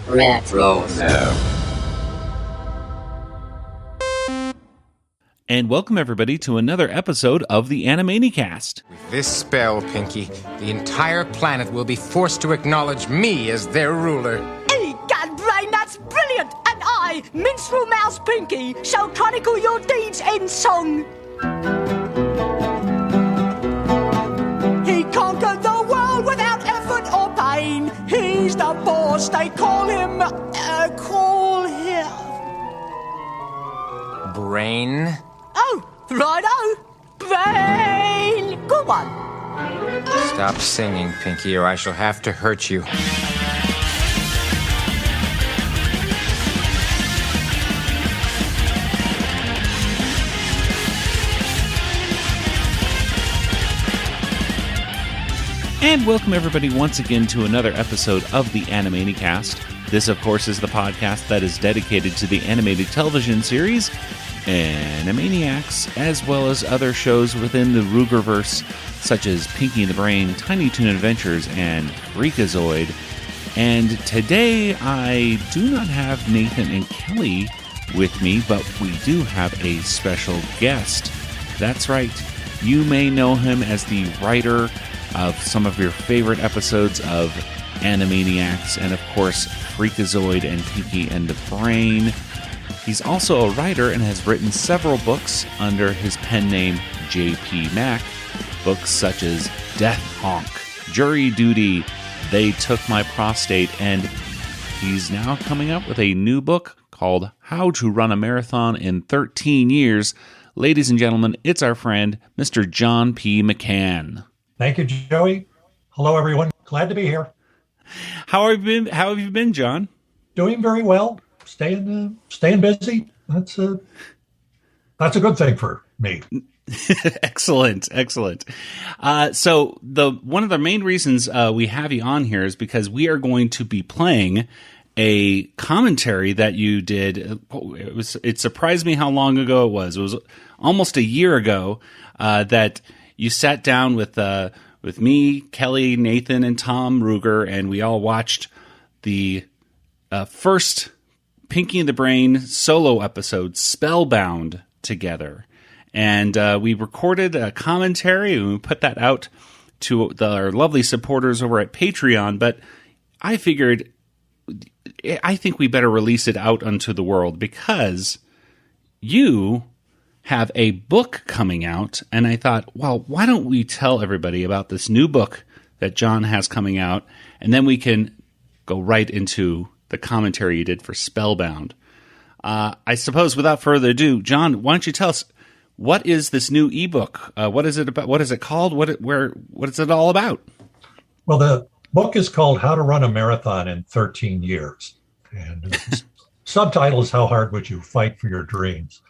Retro. And welcome everybody to another episode of the Animanicast. With this spell, Pinky, the entire planet will be forced to acknowledge me as their ruler. Egad, brain, that's brilliant! And I, Minstrel Mouse Pinky, shall chronicle your deeds in song. He conquered the world without effort or pain. He's the boss, they call him... Brain? Oh, righto! Brain! Good one. Stop singing, Pinky, or I shall have to hurt you. And welcome everybody once again to another episode of the Animanicast. This, of course, is the podcast that is dedicated to the animated television series Animaniacs, as well as other shows within the Rugerverse, such as Pinky and the Brain, Tiny Toon Adventures, and Freakazoid. And today, I do not have Nathan and Kelly with me, but we do have a special guest. That's right, you may know him as the writer of some of your favorite episodes of Animaniacs, and of course, Freakazoid and Pinky and the Brain. He's also a writer and has written several books under his pen name J.P. Mack. Books such as Death Honk, Jury Duty, They Took My Prostate, and he's now coming up with a new book called How to Run a Marathon in 13 Years. Ladies and gentlemen, it's our friend, Mr. John P. McCann. Thank you, Joey. Hello, everyone. Glad to be here. How have you been, John? Doing very well. Staying busy. That's a good thing for me. Excellent. So one of the main reasons we have you on here is because we are going to be playing a commentary that you did. It surprised me how long ago it was. It was almost a year ago that you sat down with me, Kelly, Nathan, and Tom Ruger, and we all watched the first Pinky and the Brain solo episode, Spellbound, together. And we recorded a commentary, and we put that out to our lovely supporters over at Patreon, but I think we better release it out unto the world, because you have a book coming out, and I thought, well, why don't we tell everybody about this new book that John has coming out, and then we can go right into the commentary you did for Spellbound. I suppose without further ado, John, why don't you tell us, what is this new ebook? What is it about? What is it called? What is it all about? Well, the book is called How to Run a Marathon in 13 Years. And the subtitle is How Hard Would You Fight for Your Dreams?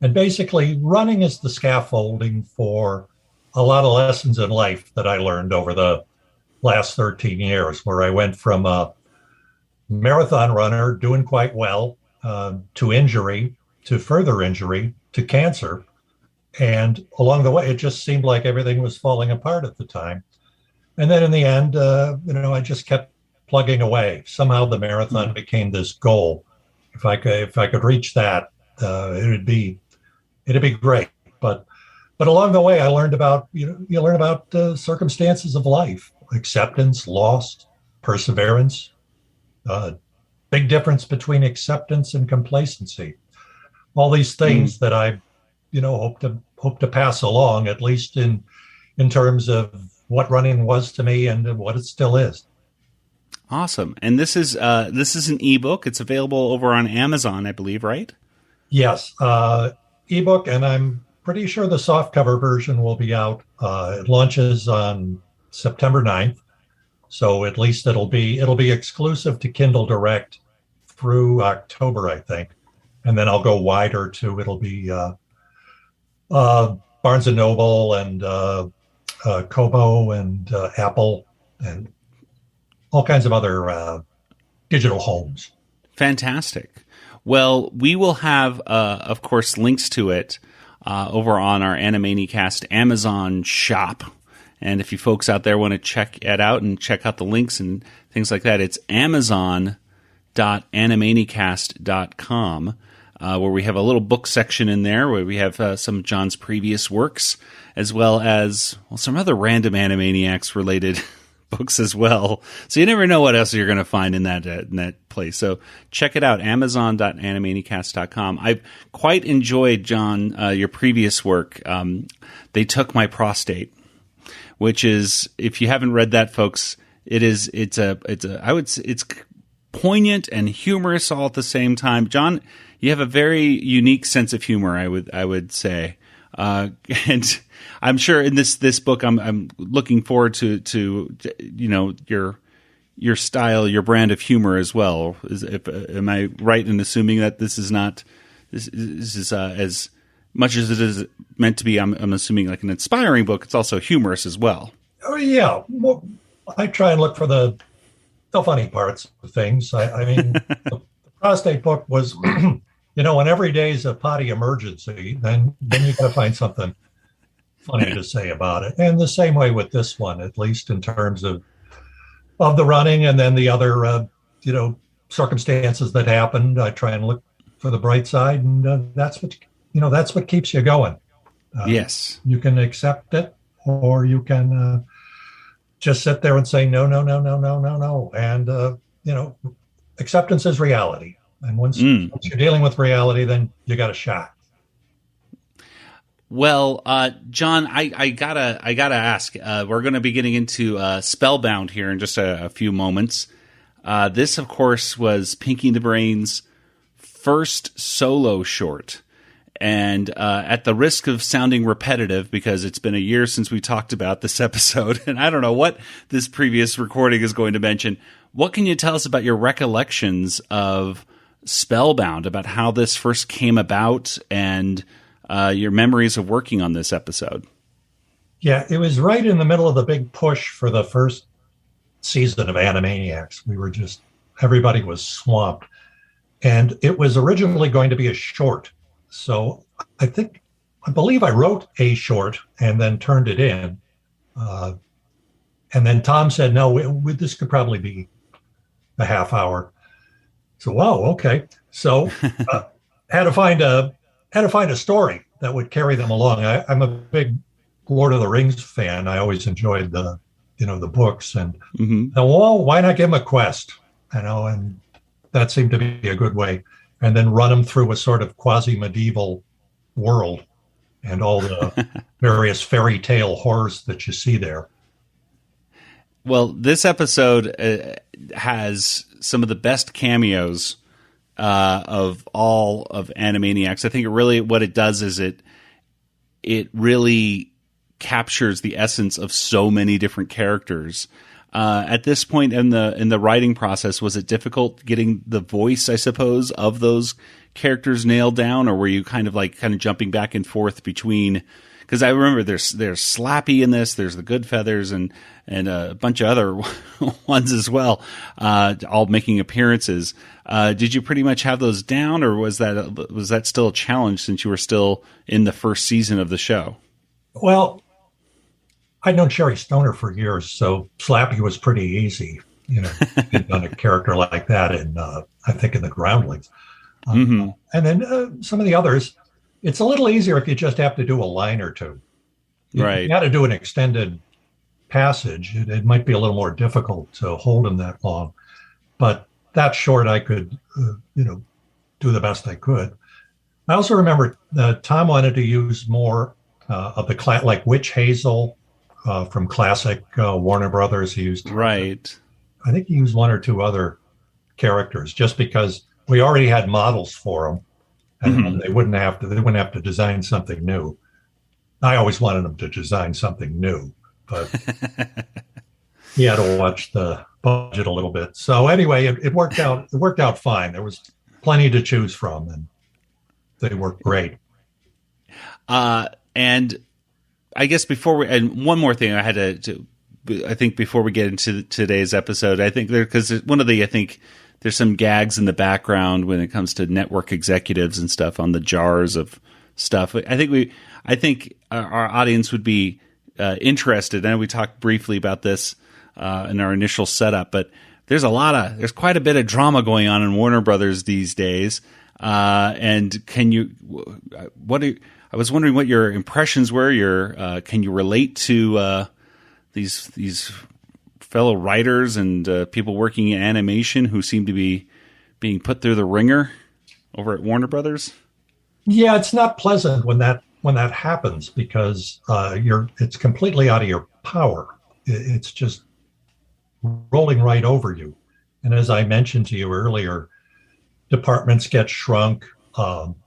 And basically, running is the scaffolding for a lot of lessons in life that I learned over the last 13 years, where I went from a marathon runner doing quite well to injury, to further injury, to cancer. And along the way, it just seemed like everything was falling apart at the time. And then in the end, I just kept plugging away. Somehow the marathon became this goal. If I could reach that, it'd be great. But along the way, I learned about, you learn about circumstances of life, acceptance, loss, perseverance. Big difference between acceptance and complacency. All these things that I, hope to pass along, at least in terms of what running was to me and what it still is. Awesome. And this is an ebook. It's available over on Amazon, I believe, right? Yes, ebook, and I'm pretty sure the softcover version will be out. It launches on September 9th. So at least it'll be exclusive to Kindle Direct through October, I think. And then I'll go wider to, it'll be Barnes & Noble and Kobo and Apple and all kinds of other digital homes. Fantastic. Well, we will have, of course, links to it over on our Animanicast Amazon shop. And if you folks out there want to check it out and check out the links and things like that, it's amazon.com/animanicast. www.animanicast.com, where we have a little book section in there where we have some of John's previous works, as well as some other random Animaniacs related books as well. So you never know what else you're going to find in that place. So check it out, amazon.animanicast.com. I've quite enjoyed, John, your previous work. They Took My Prostate, which is, if you haven't read that, folks, it's poignant and humorous all at the same time. John, you have a very unique sense of humor, I would say. And I'm sure in this book, I'm looking forward to your style, your brand of humor as well. Am I right in assuming that this is as much as it is meant to be? I'm assuming like an inspiring book. It's also humorous as well. Oh yeah, well, I try and look for the funny parts of things. I mean, the prostate book was, when every day is a potty emergency, then you got to find something funny to say about it. And the same way with this one, at least in terms of the running and then the other, circumstances that happened. I try and look for the bright side, and that's what keeps you going. Yes, you can accept it, or you can just sit there and say no, and acceptance is reality. And once you're dealing with reality, then you got a shot. Well, John, I gotta ask. We're going to be getting into Spellbound here in just a few moments. This, of course, was Pinky the Brain's first solo short. And at the risk of sounding repetitive, because it's been a year since we talked about this episode, and I don't know what this previous recording is going to mention, what can you tell us about your recollections of Spellbound, about how this first came about, and your memories of working on this episode? Yeah, it was right in the middle of the big push for the first season of Animaniacs. Everybody was swamped. And it was originally going to be a short. So I believe I wrote a short and then turned it in. And then Tom said, no, this could probably be a half hour. So, wow, okay. So had to find a story that would carry them along. I'm a big Lord of the Rings fan. I always enjoyed the books, and well, why not give them a quest? And that seemed to be a good way. And then run them through a sort of quasi-medieval world and all the various fairy tale horrors that you see there. Well, this episode has some of the best cameos of all of Animaniacs. I think what it does is it really captures the essence of so many different characters. At this point in the writing process, was it difficult getting the voice, I suppose, of those characters nailed down, or were you kind of jumping back and forth between? Because I remember there's Slappy in this, there's the Goodfeathers, and a bunch of other ones as well, all making appearances. Did you pretty much have those down, or was that still a challenge since you were still in the first season of the show? Well, I'd known Sherry Stoner for years, so Slappy was pretty easy. He'd done a character like that I think in the Groundlings. And then some of the others, it's a little easier if you just have to do a line or two. Right. If you had to do an extended passage, it might be a little more difficult to hold them that long. But that short, I could, do the best I could. I also remember Tom wanted to use more of the like Witch Hazel from classic Warner Brothers. He used right. I think he used one or two other characters just because we already had models for them, and they wouldn't have to design something new. I always wanted them to design something new, but he had to watch the budget a little bit. So anyway, it worked out. It worked out fine. There was plenty to choose from, and they worked great. And I guess and one more thing I had to I think before we get into today's episode, I think because there's some gags in the background when it comes to network executives and stuff on the jars of stuff. I think our audience would be interested. I know we talked briefly about this in our initial setup, but there's quite a bit of drama going on in Warner Brothers these days. And I was wondering what your impressions were. Can you relate to these fellow writers and people working in animation who seem to be being put through the ringer over at Warner Brothers? Yeah, it's not pleasant when that happens because it's completely out of your power. It's just rolling right over you. And as I mentioned to you earlier, departments get shrunk.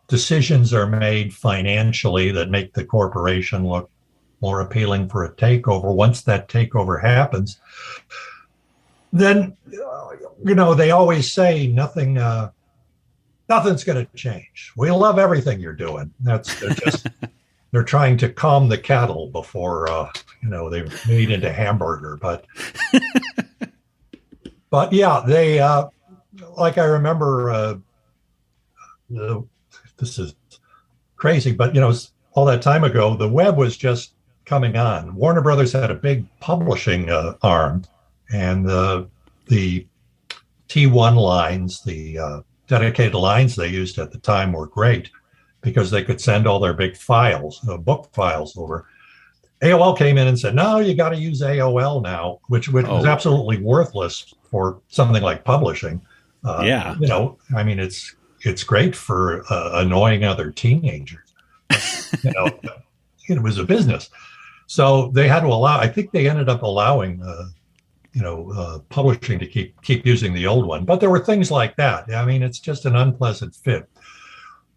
Decisions are made financially that make the corporation look more appealing for a takeover. Once that takeover happens, then they always say nothing's going to change. We love everything you're doing. They're trying to calm the cattle before they made into hamburger. But yeah, they like I remember. This is crazy, but all that time ago, the web was just coming on. Warner Brothers had a big publishing arm, and the T1 lines, the dedicated lines they used at the time were great because they could send all their big files, book files over. AOL came in and said, no, you got to use AOL now, which was absolutely worthless for something like publishing. Yeah. I mean, it's great for annoying other teenagers. It was a business. So they had to allow, I think they ended up allowing, publishing to keep using the old one. But there were things like that. I mean, it's just an unpleasant fit.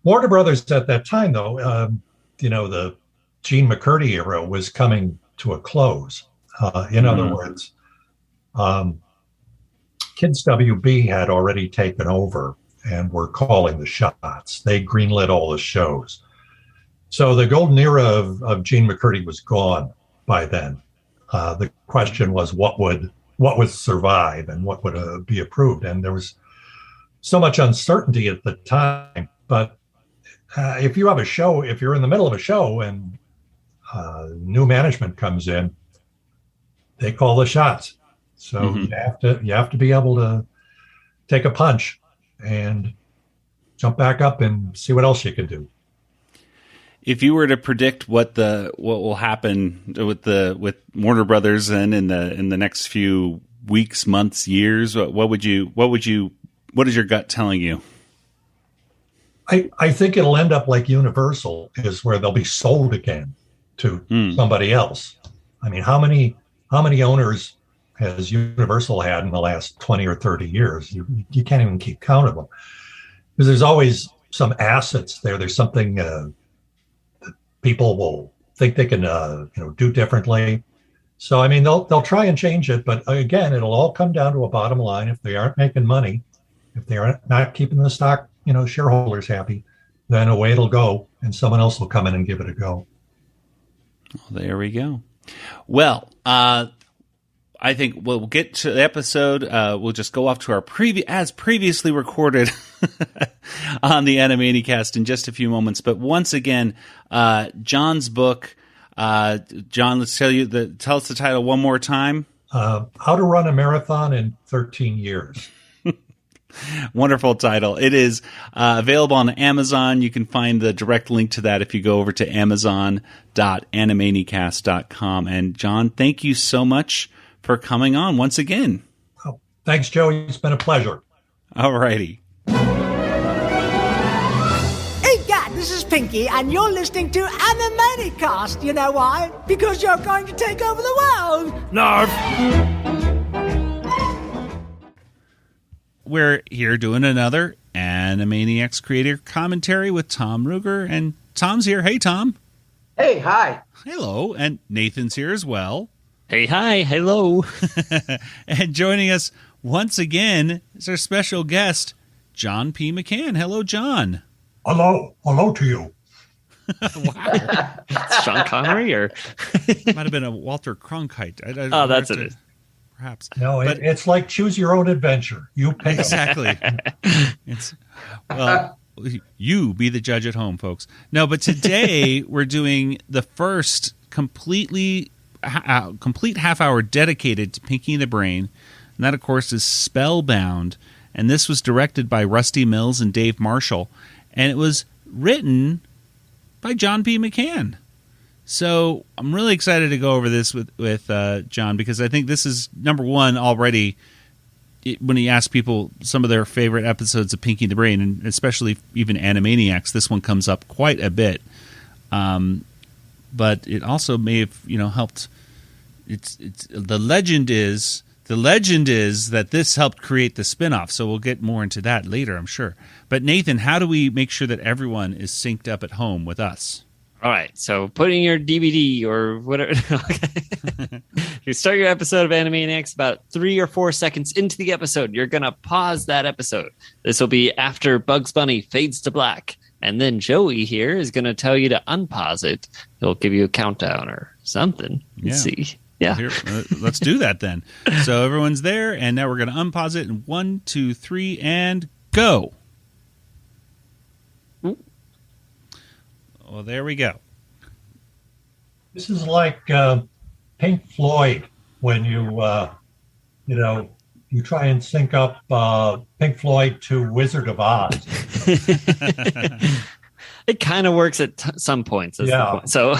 Warner Brothers at that time, though, the Gene McCurdy era was coming to a close. In other words, Kids WB had already taken over and were calling the shots. They greenlit all the shows. So the golden era of Gene McCurdy was gone by then. The question was what would survive and what would be approved. And there was so much uncertainty at the time. But if you have a show, if you're in the middle of a show and new management comes in, they call the shots. So you have to be able to take a punch and jump back up and see what else you can do. If you were to predict what will happen with Warner Brothers and in the next few weeks, months, years, what is your gut telling you? I think it'll end up like Universal, is where they'll be sold again to somebody else. I mean, how many owners has Universal had in the last 20 or 30 years? You can't even keep count of them, because there's always some assets there. There's something that people will think they can do differently. So I mean, they'll try and change it, but again, it'll all come down to a bottom line. If they aren't making money, if they are not keeping the stock shareholders happy, then away it'll go, and someone else will come in and give it a go. Well, there we go. Well, I think we'll get to the episode. We'll just go off to our previously recorded on the Animanicast in just a few moments. But once again, John's book. John, let's tell us the title one more time. How to Run a Marathon in 13 Years. Wonderful title. It is available on Amazon. You can find the direct link to that if you go over to amazon.animanicast.com. And John, thank you so much for coming on once again. Oh, thanks, Joey. It's been a pleasure. All righty. Hey, Dad, this is Pinky, and you're listening to Animanicast. You know why? Because you're going to take over the world. Narf. We're here doing another Animaniacs creator commentary with Tom Ruger, and Tom's here. Hey, Tom. Hey, hi. Hello. And Nathan's here as well. Hey, hi, hello. And joining us once again is our special guest, John P. McCann. Hello, John. Hello to you. Wow. It's Sean Connery, or might have been a Walter Cronkite. Oh, that's it. Perhaps. No, it's like choose your own adventure. You pick. Exactly. You be the judge at home, folks. No, but today we're doing the first complete half hour dedicated to Pinky and the Brain. and that, of course, is Spellbound. And this was directed by Rusty Mills and Dave Marshall, and it was written by John P. McCann. So I'm really excited to go over this with John, because I think this is, number one, already, when he asks people some of their favorite episodes of Pinky the Brain, and especially even Animaniacs, this one comes up quite a bit. But it also may have, helped. It's the legend is that this helped create the spinoff. So we'll get more into that later, I'm sure. But Nathan, how do we make sure that everyone is synced up at home with us? All right, so putting your DVD or whatever. You start your episode of Animaniacs about 3 or 4 seconds into the episode. You're going to pause that episode. This will be after Bugs Bunny fades to black. And then Joey here is going to tell you to unpause it. He'll give you a countdown or something. Let's see. Yeah. Here, let's do that then. So everyone's there, and now we're going to unpause it. And 1, 2, 3, and go. Well, there we go. This is like Pink Floyd when you try and sync up Pink Floyd to Wizard of Oz. It kind of works at some points. That's the point. So,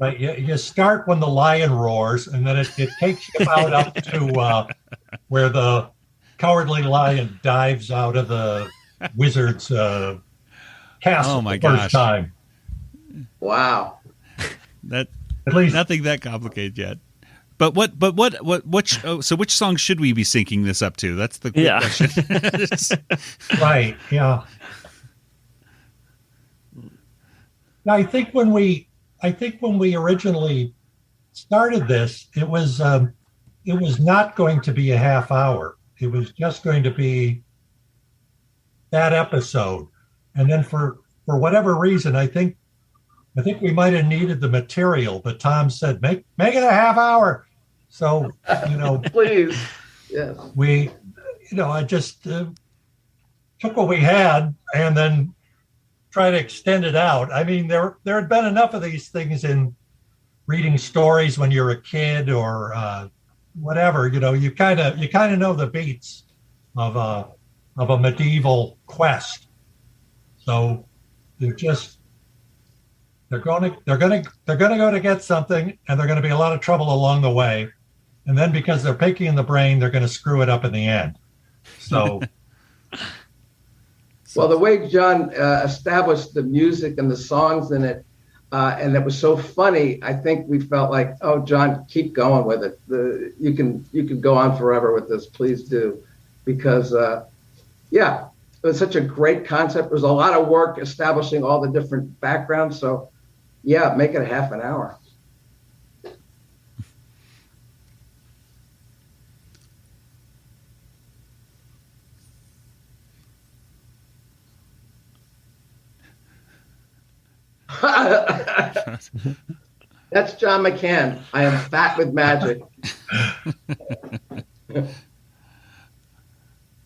right, you start when the lion roars, and then it takes you about up to where the cowardly lion dives out of the wizard's castle the first time. Wow. That at least nothing that complicated yet. But which song should we be syncing this up to? That's the question. Right. Yeah. Now, I think when we originally started this, it was not going to be a half hour. It was just going to be that episode, and then for whatever reason, I think we might have needed the material, but Tom said, make it a half hour. So, please. Yes. I just took what we had and then try to extend it out. I mean, there had been enough of these things in reading stories when you're a kid or whatever. You kind of know the beats of a medieval quest. So they're going to go to get something, and they're going to be a lot of trouble along the way. And then because they're Pinky in the Brain, they're going to screw it up in the end. So. Well, the way John established the music and the songs in it, and it was so funny, I think we felt like, oh, John, keep going with it. You can go on forever with this. Please do. Because, it was such a great concept. There was a lot of work establishing all the different backgrounds. So, make it a half an hour. That's John McCann. I am fat with magic.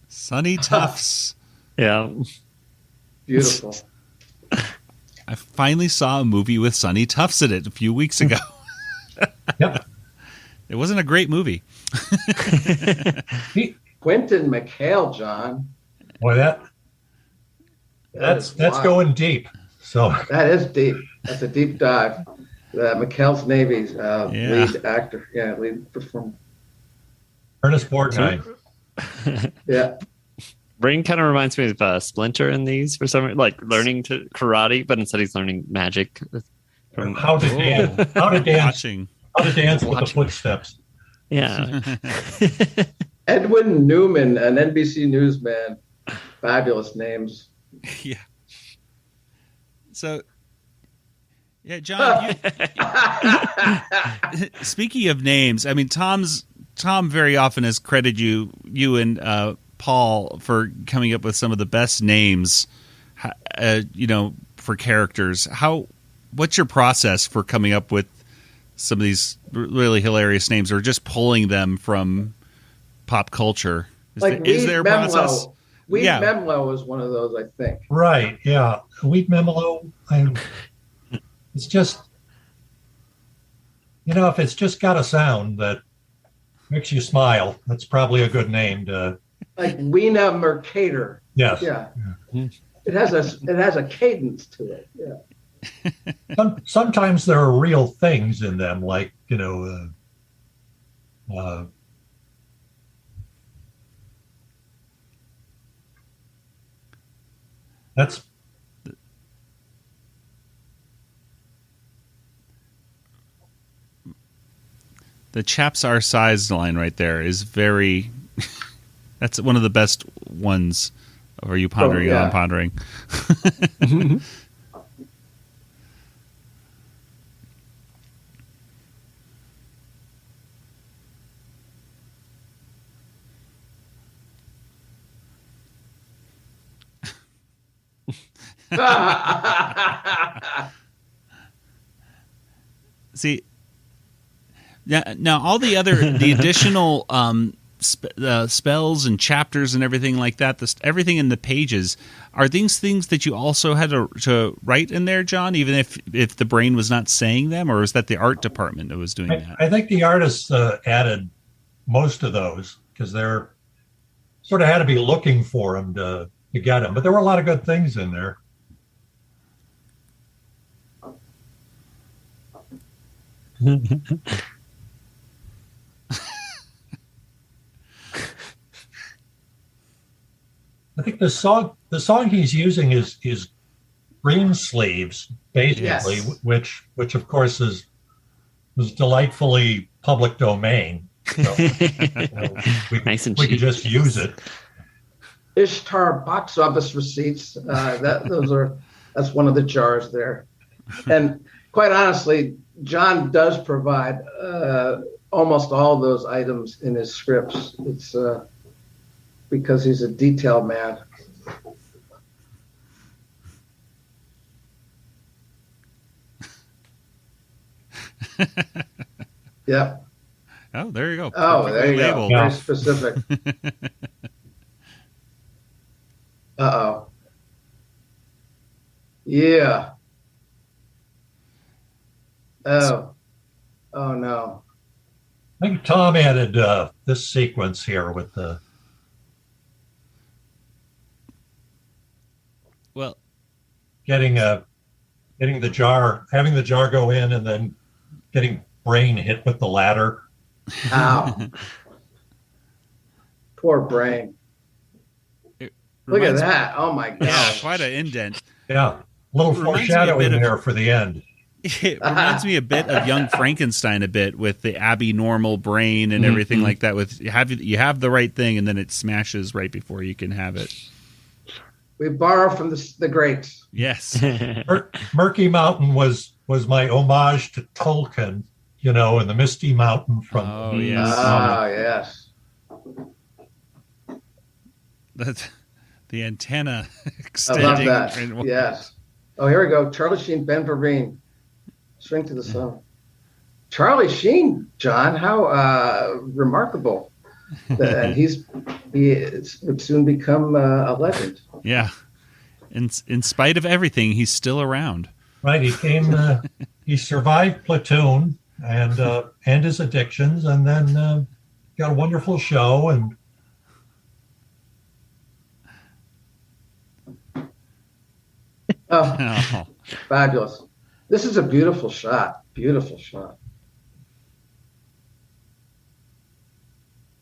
Sonny Tufts. Yeah. Beautiful. I finally saw a movie with Sonny Tufts in it a few weeks ago. Yep. It wasn't a great movie. Quentin McHale, John. Boy, that's going deep. So that is deep. That's a deep dive. McHale's Navy's lead actor. Yeah, lead performer. Ernest Borgnine. Yeah. Brain kind of reminds me of Splinter in these for some reason, like learning to karate, but instead he's learning magic. How to dance. How to dance with the footsteps. Yeah. Edwin Newman, an NBC newsman. Fabulous names. Yeah. So, John, speaking of names, I mean, Tom very often has credited you and Paul for coming up with some of the best names, for characters. What's your process for coming up with some of these really hilarious names, or just pulling them from pop culture? Is there a process? Weed Memlo is one of those, I think. Right, yeah. Weed Memlo, it's just, if it's just got a sound that Makes you smile. That's probably a good name to. Like Weena Mercator. Yes. Yeah. It has a cadence to it. Yeah. Sometimes there are real things in them, like that's. The chaps our size line right there is very. That's one of the best ones. Are you pondering on pondering? See, now all the additional spells and chapters and everything like that, everything in the pages, are these things that you also had to write in there, John, even if the brain was not saying them, or was that the art department that was doing that? I think the artists added most of those because they're sort of had to be looking for them to get them, but there were a lot of good things in there. I think the song he's using is Green Sleeves, basically, Yes. which of course was delightfully public domain. So, Nice and we could cheap. just use it. Ishtar box office receipts. That's one of the jars there. And quite honestly, John does provide almost all those items in his scripts. It's because he's a detail man. Yep. Oh, there you go. Oh, there you Labeled. go. Yeah. Very specific. Uh-oh. Yeah. Oh. Oh, no. I think Tom added this sequence here with the. Well, Having the jar go in and then getting Brain hit with the ladder. Ow. Poor Brain. Look at that. Oh, my Yeah, gosh. quite an indent. Yeah, a little Reminds me a foreshadowing bit of- there for the end. It reminds me a bit of Young Frankenstein, a bit with the Abby normal brain and everything like that. With you have the right thing, and then it smashes right before you can have it. We borrow from the greats. Yes. Murky Mountain was my homage to Tolkien, and the Misty Mountain from. Oh yes. Ah, yes. That's the antenna I extending. love that. and- Yes. Oh, here we go. Charlie Sheen, Ben Verveen. Shrink to the Sun. Charlie Sheen, John, how remarkable. And he would soon become a legend. Yeah. In spite of everything, he's still around. Right, he came. He survived Platoon and his addictions, and then got a wonderful show. And Oh, Oh. fabulous. This is a beautiful shot. Beautiful shot.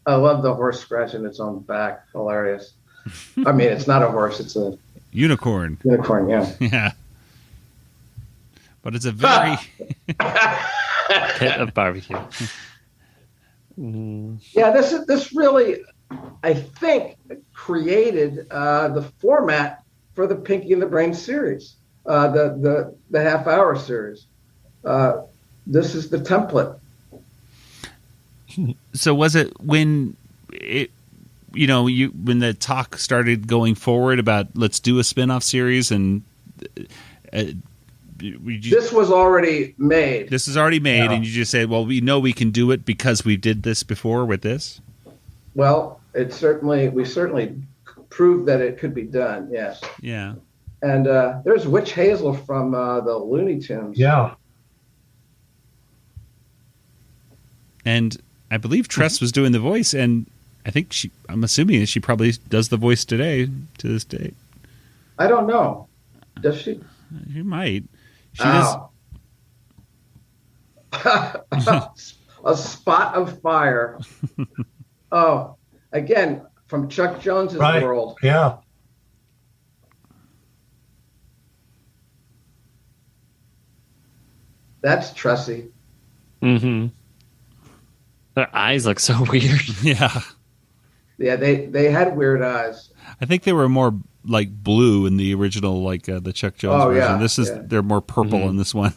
I love the horse scratching its own back. Hilarious. I mean, it's not a horse. It's a Unicorn. unicorn, yeah. Yeah. But it's a very Pit of barbecue. Yeah, this really, I think, created the format for the Pinky and the Brain series, the half-hour series. This is the template. So was it when when the talk started going forward about let's do a spin-off series and This was already made. this is already made Yeah. and you just said, well, we know we can do it because we did this before with this? Well, we certainly proved that it could be done. Yes. Yeah. And there's Witch Hazel from the Looney Tunes. yeah, And I believe Tress was doing the voice, and I think I'm assuming that she probably does the voice today, to this day. I don't know. Does she? She might. She does. A spot of fire. Oh, again, from Chuck Jones's world. Yeah. That's Tressie. Mm-hmm. Their eyes look so weird. Yeah. Yeah, they had weird eyes. I think they were more like blue in the original, like the Chuck Jones version. Yeah, this is they're more purple in this one.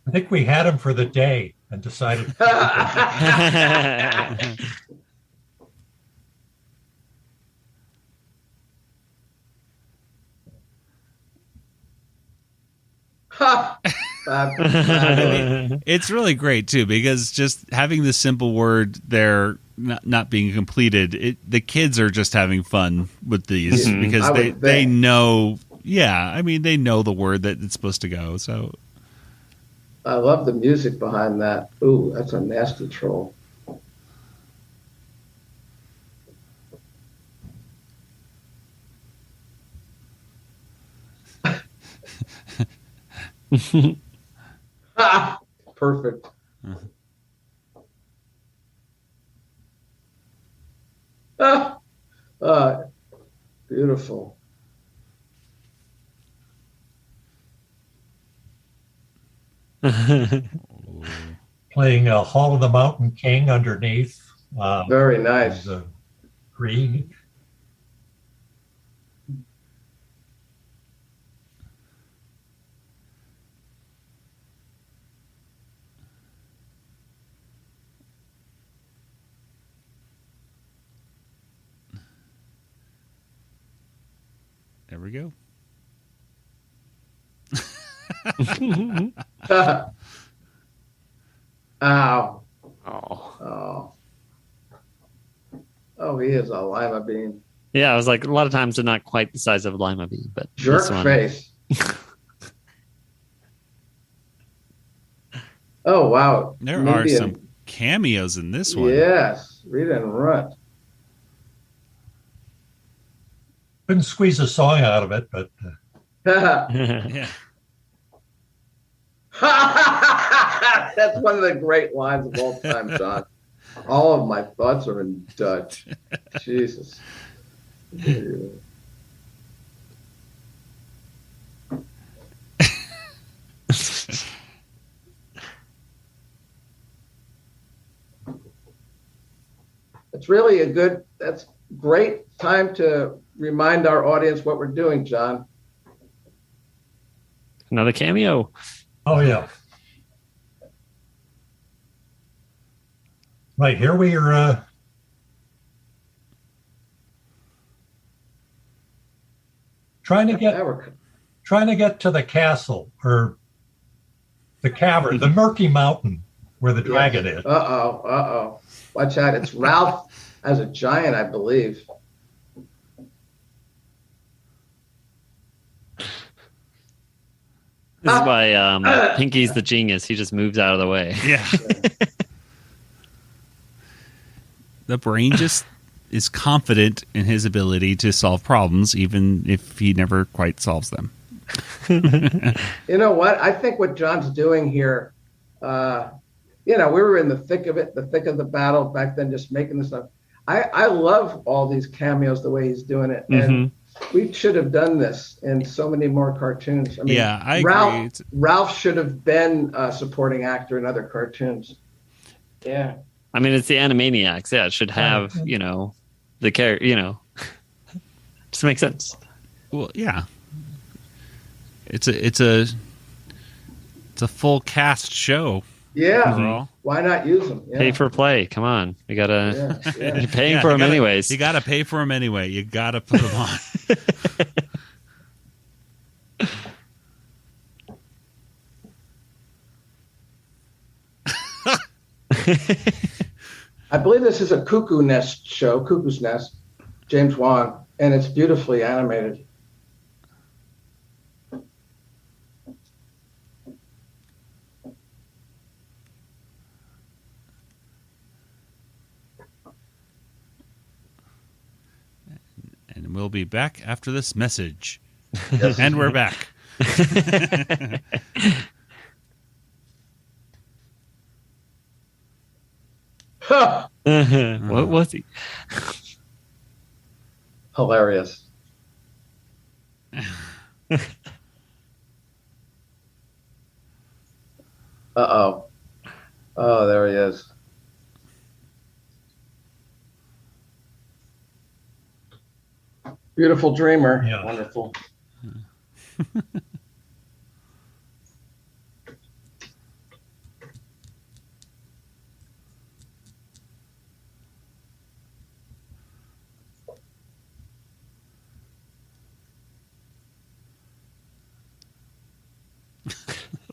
I think we had him for the day and decided. It's really great too, because just having the simple word there not being completed, the kids are just having fun with these because they know. Yeah, I mean, they know the word that it's supposed to go. So I love the music behind that. Ooh, that's a nasty troll. Perfect. Beautiful. Playing Hall of the Mountain King underneath. Very nice. The Grieg. There we go. Ow. Oh. Oh, he is a lima bean. Yeah, I was like, a lot of times they're not quite the size of a lima bean, but Jerk this one... face. Oh, wow. There are some cameos in this one. Yes, Rita and Runt. Couldn't squeeze a song out of it, but Yeah. That's one of the great lines of all time, John. All of my thoughts are in Dutch. Jesus. It's really that's great time to remind our audience what we're doing, John. Another cameo. oh yeah. Right, here we are trying to get to the castle or the cavern, the murky mountain where the dragon is. Uh-oh. Watch out. It's Ralph as a giant, I believe. This is why Pinky's the genius. He just moves out of the way. Yeah. The brain just is confident in his ability to solve problems, even if he never quite solves them. You know what? I think what John's doing here, we were in the thick of it, the thick of the battle back then, just making this stuff. I love all these cameos, the way he's doing it. And we should have done this in so many more cartoons. I mean, yeah, I agree. Ralph should have been a supporting actor in other cartoons. Yeah. I mean, it's the Animaniacs. Yeah, it should have, the character, just makes sense. Well, yeah. It's a full cast show. Yeah. Overall. Why not use them? Yeah. Pay for play. Come on. We got to... Yeah. You're paying for them anyways. You got to pay for them anyway. You got to put them on. I believe this is a Cuckoo's Nest, James Wan, and it's beautifully animated. And we'll be back after this message. Yes. And we're back. What was he? Hilarious. Uh-oh. Oh, there he is. Beautiful dreamer. Yeah. Wonderful.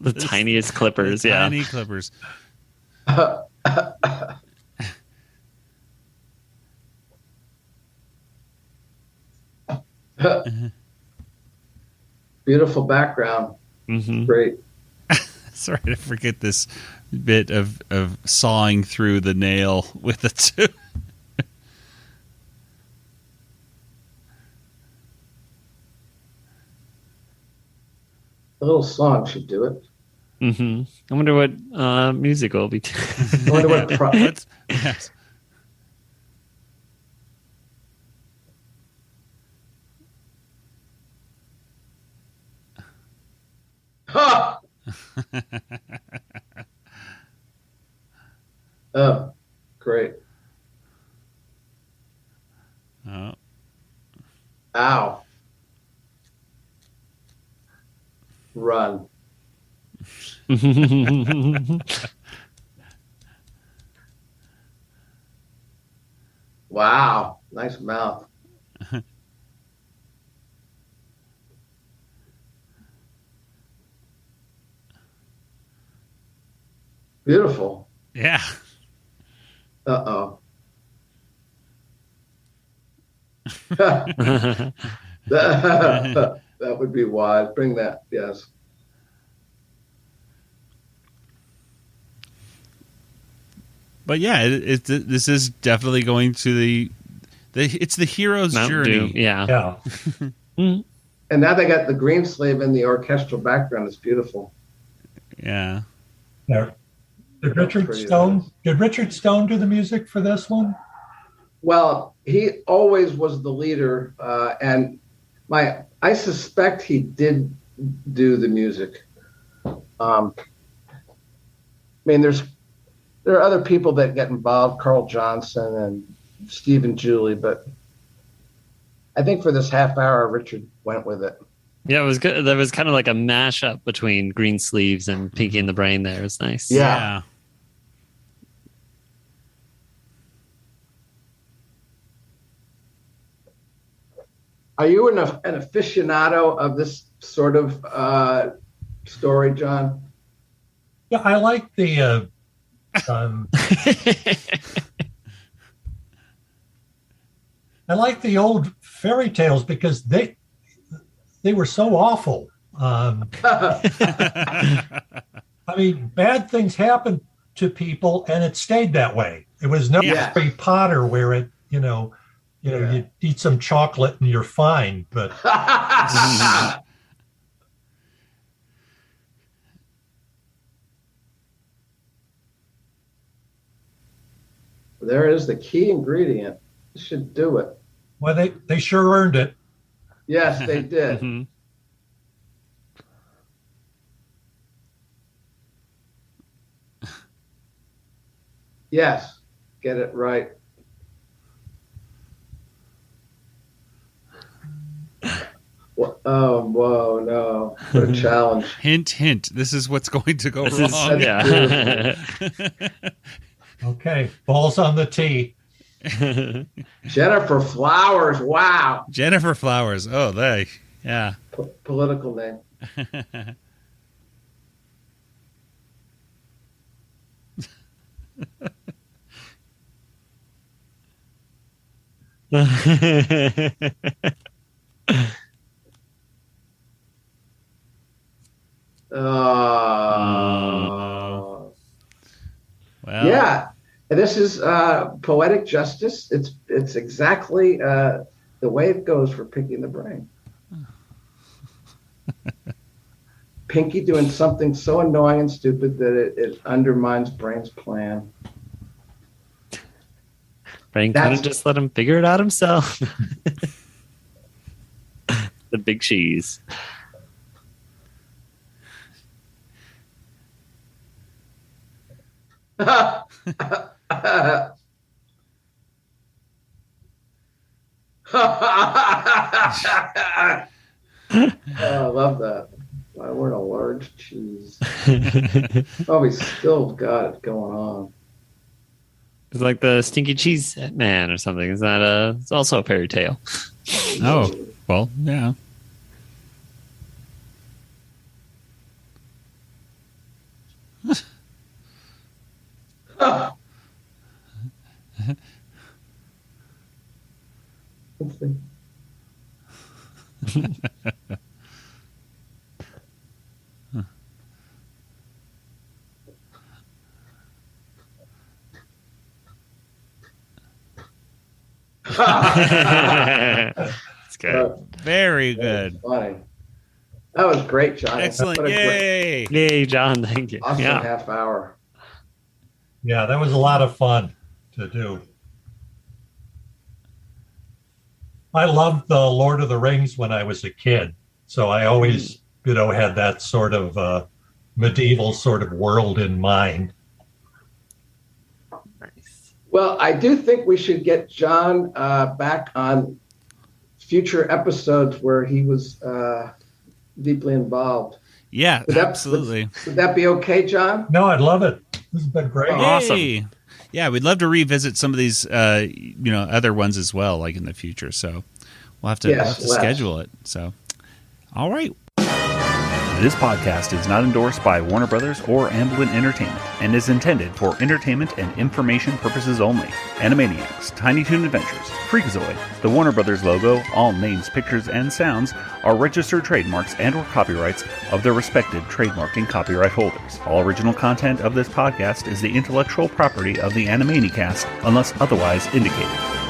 The tiniest clippers, yeah. Tiny clippers. Beautiful background. Mm-hmm. Great. Sorry to forget this bit of sawing through the nail with the two. A little song should do it. Mm-hmm. I wonder what music will be. I wonder what Yes. Ha! Oh, great. Oh. Ow. Run. Wow. Nice mouth. Beautiful. Yeah. Uh-oh. That would be wise. Bring that. Yes. But yeah, this is definitely going to it's the hero's Mountain journey. Dew, yeah. Yeah. And now they got the green sleeve in the orchestral background. It's beautiful. Yeah. There. Did Richard pretty Stone? nice. Did Richard Stone do the music for this one? Well, he always was the leader, and I suspect he did do the music. I mean, there are other people that get involved, Carl Johnson and Stephen Julie, but I think for this half hour, Richard went with it. Yeah, it was good. There was kind of like a mashup between Green Sleeves and Pinky and the Brain there. It was nice. Yeah. Are you an aficionado of this sort of story, John? Yeah, I like the. I like the old fairy tales because they were so awful. I mean, bad things happened to people, and it stayed that way. It was no Harry Potter where it, you eat some chocolate and you're fine. But there is the key ingredient. You should do it. well, they sure earned it. Yes, they did. Mm-hmm. Yes, get it right. Oh, whoa, no. What a challenge. Hint, hint. This is what's going to go This is- wrong. yeah. Okay, balls on the tee. Jennifer Flowers. Wow. Jennifer Flowers. Oh, yeah. Political name. Well, yeah, this is poetic justice. It's exactly the way it goes for Pinky and the Brain. Pinky doing something so annoying and stupid that it undermines Brain's plan. Brain couldn't just let him figure it out himself. The big cheese. I love that. I want a large cheese. Oh, we still got it going on. It's like the Stinky Cheese Man or something. Is that it's also a fairy tale? Oh, well, yeah. Let's see. It's good. Very good. Funny. That was great, John. Excellent. What a Yay. Yay, John. Thank you. awesome Yeah. half hour. Yeah, that was a lot of fun to do. I loved the Lord of the Rings when I was a kid. So I always, had that sort of medieval sort of world in mind. Nice. Well, I do think we should get John back on future episodes where he was deeply involved. Yeah, Would that- absolutely. Would that be okay, John? No, I'd love it. This has been great. Awesome. Yay. Yeah, we'd love to revisit some of these, other ones as well, like in the future. So we'll have to, Yes, let's. schedule it. So, all right. This podcast is not endorsed by Warner Brothers or Amblin Entertainment and is intended for entertainment and information purposes only. Animaniacs, Tiny Toon Adventures, Freakazoid, the Warner Brothers logo, all names, pictures, and sounds are registered trademarks and/or copyrights of their respective trademark and copyright holders. All original content of this podcast is the intellectual property of the Animanicast unless otherwise indicated.